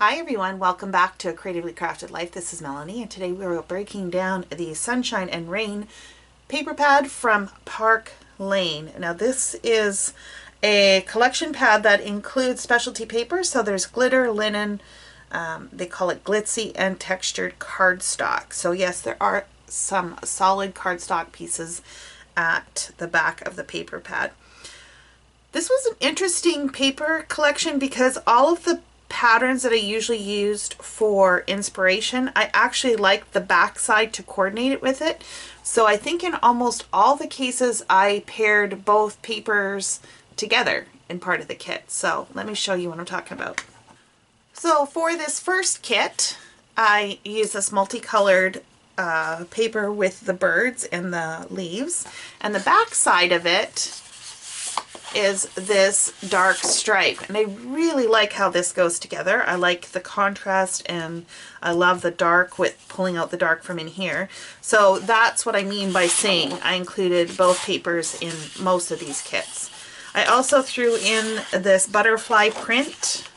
Hi everyone, welcome back to A Creatively Crafted Life. This is Melanie and today we're breaking down the Sunshine and Rain paper pad from Parklane. Now this is a collection pad that includes specialty papers. So there's glitter, linen, they call it glitzy, and textured cardstock. So yes, there are some solid cardstock pieces at the back of the paper pad. This was an interesting paper collection because all of the patterns that I usually used for inspiration, I actually liked the back side to coordinate it with it. So I think in almost all the cases I paired both papers together in part of the kit. So let me show you what I'm talking about. So for this first kit, I use this multicolored paper with the birds and the leaves, and the back side of it is this dark stripe, and I really like how this goes together. I like the contrast and I love the dark with pulling out the dark from in here. So that's what I mean by saying I included both papers in most of these kits. I also threw in this butterfly print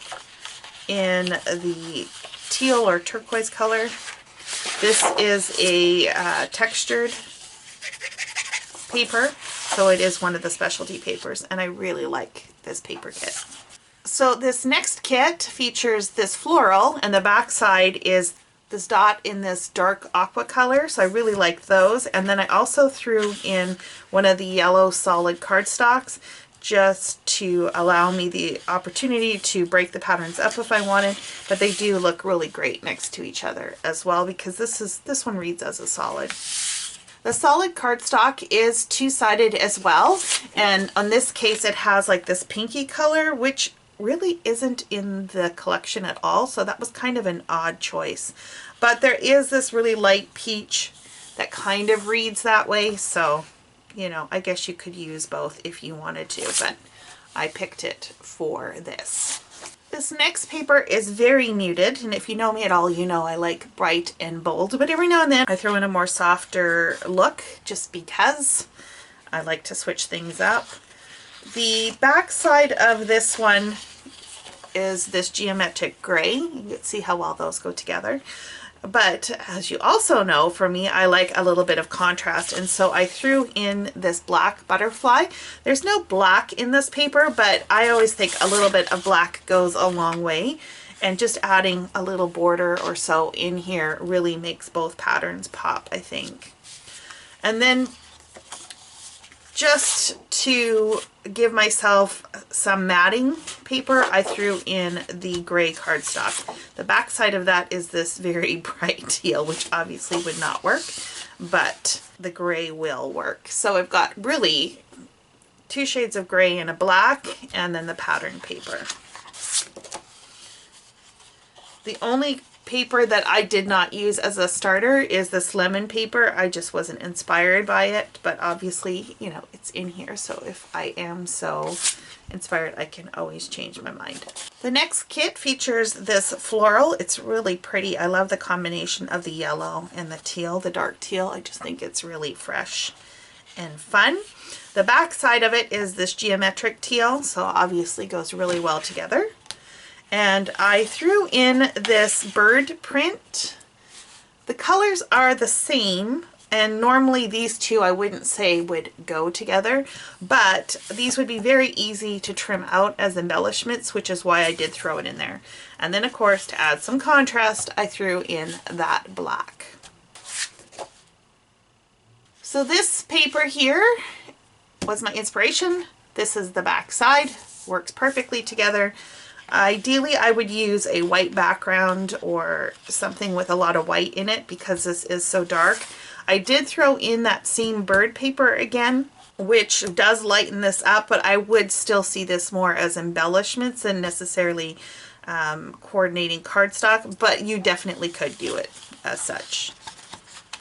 in the teal or turquoise color. This is a textured paper, so it is one of the specialty papers, and I really like this paper kit. So this next kit features this floral, and the back side is this dot in this dark aqua color, so I really like those. And then I also threw in one of the yellow solid cardstocks just to allow me the opportunity to break the patterns up if I wanted, but they do look really great next to each other as well because this one reads as a solid. The solid cardstock is two-sided as well, and on this case it has like this pinky color, which really isn't in the collection at all, so that was kind of an odd choice. But there is this really light peach that kind of reads that way, so you know, I guess you could use both if you wanted to, but I picked it for this. This next paper is very muted, and if you know me at all, you know I like bright and bold, but every now and then I throw in a more softer look just because I like to switch things up. The back side of this one is this geometric gray. You can see how well those go together. But as you also know, for me, I like a little bit of contrast, and so I threw in this black butterfly. There's no black in this paper, but I always think a little bit of black goes a long way, and just adding a little border or so in here really makes both patterns pop, I think. And then just to give myself some matting paper, I threw in the gray cardstock. The back side of that is this very bright teal, which obviously would not work, but the gray will work. So I've got really two shades of gray and a black, and then the pattern paper. The only paper that I did not use as a starter is this lemon paper. I just wasn't inspired by it, but obviously, you know, it's in here, so if I am so inspired, I can always change my mind. The next kit features this floral. It's really pretty. I love the combination of the yellow and the teal, the dark teal. I just think it's really fresh and fun. The back side of it is this geometric teal, so obviously goes really well together. And I threw in this bird print. The colors are the same, and normally these two I wouldn't say would go together, but these would be very easy to trim out as embellishments, which is why I did throw it in there. And then of course, to add some contrast, I threw in that black. So this paper here was my inspiration. This is the back side, works perfectly together. Ideally, I would use a white background or something with a lot of white in it because this is so dark. I did throw in that same bird paper again, which does lighten this up, but I would still see this more as embellishments than necessarily coordinating cardstock, but you definitely could do it as such.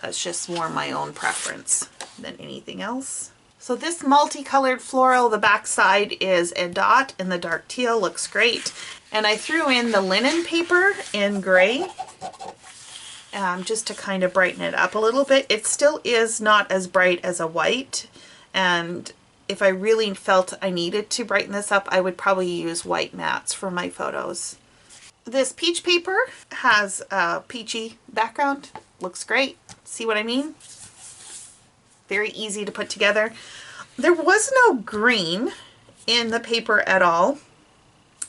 That's just more my own preference than anything else. So this multicolored floral, the back side is a dot in the dark teal, looks great. And I threw in the linen paper in gray just to kind of brighten it up a little bit. It still is not as bright as a white, and if I really felt I needed to brighten this up, I would probably use white mats for my photos. This peach paper has a peachy background. Looks great. See what I mean? Very easy to put together. There was no green in the paper at all.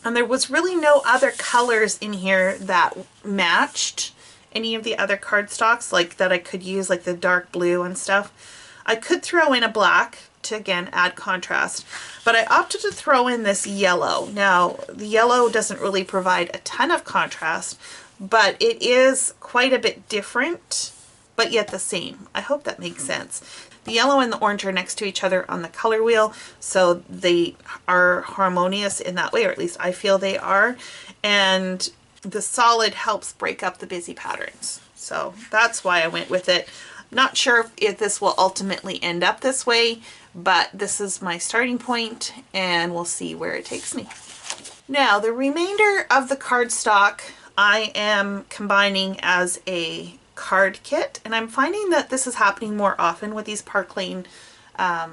And there was really no other colors in here that matched any of the other cardstocks, like that I could use, like the dark blue and stuff. I could throw in a black to, again, add contrast, but I opted to throw in this yellow. Now, the yellow doesn't really provide a ton of contrast, but it is quite a bit different, but yet the same. I hope that makes sense. The yellow and the orange are next to each other on the color wheel, so they are harmonious in that way, or at least I feel they are. And the solid helps break up the busy patterns. So that's why I went with it. Not sure if this will ultimately end up this way, but this is my starting point and we'll see where it takes me. Now, the remainder of the cardstock I am combining as a card kit, and I'm finding that this is happening more often with these Parklane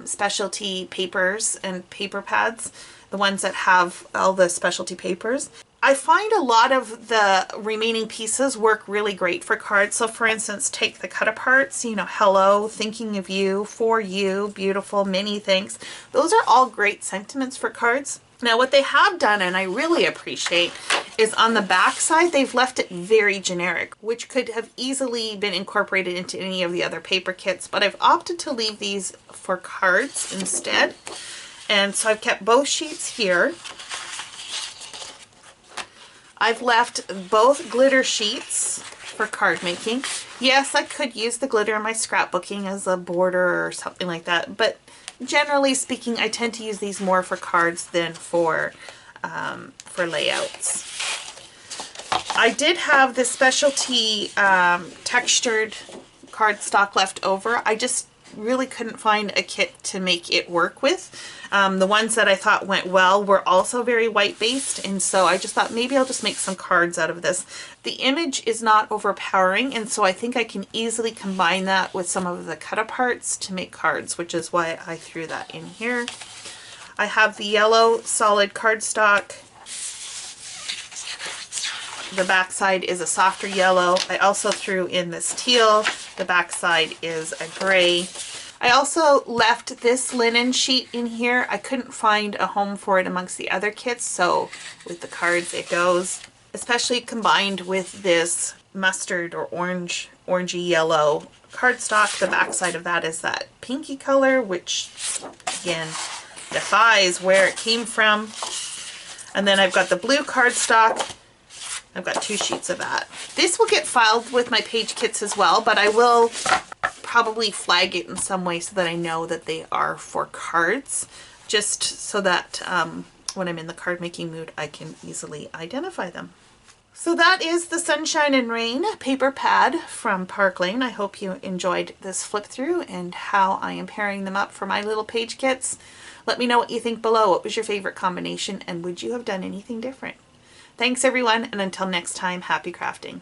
specialty papers and paper pads, the ones that have all the specialty papers. I find a lot of the remaining pieces work really great for cards. So for instance, take the cut aparts, you know, hello, thinking of you, for you, beautiful, many thanks. Those are all great sentiments for cards. Now what they have done, and I really appreciate, is on the back side they've left it very generic, which could have easily been incorporated into any of the other paper kits, but I've opted to leave these for cards instead. And so I've kept both sheets here. I've left both glitter sheets for card making. Yes, I could use the glitter in my scrapbooking as a border or something like that, but generally speaking, I tend to use these more for cards than for layouts. I did have this specialty textured cardstock left over. I just really couldn't find a kit to make it work with. The ones that I thought went well were also very white based, and so I just thought maybe I'll just make some cards out of this. The image is not overpowering, and so I think I can easily combine that with some of the cut aparts to make cards, which is why I threw that in here. I have the yellow solid cardstock. The back side is a softer yellow. I also threw in this teal. The back side is a gray. I also left this linen sheet in here. I couldn't find a home for it amongst the other kits, so with the cards it goes. Especially combined with this mustard or orangey yellow cardstock. The back side of that is that pinky color, which again defies where it came from. And then I've got the blue cardstock. I've got 2 sheets of that. This will get filed with my page kits as well, but I will probably flag it in some way so that I know that they are for cards, just so that when I'm in the card making mood, I can easily identify them. So that is the Sunshine and Rain paper pad from Parklane. I hope you enjoyed this flip through and how I am pairing them up for my little page kits. Let me know what you think below. What was your favorite combination, and would you have done anything different? Thanks everyone, and until next time, happy crafting.